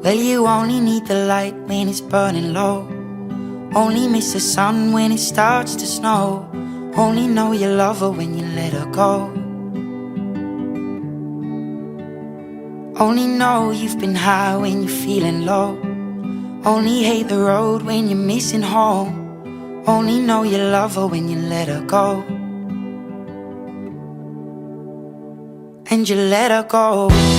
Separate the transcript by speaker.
Speaker 1: Well, you only need the light when it's burning low. Only miss the sun when it starts to snow. Only know you love her when you let her go. Only know you've been high when you're feeling low. Only hate the road when you're missing home. Only know you love her when you let her go. And you let her go.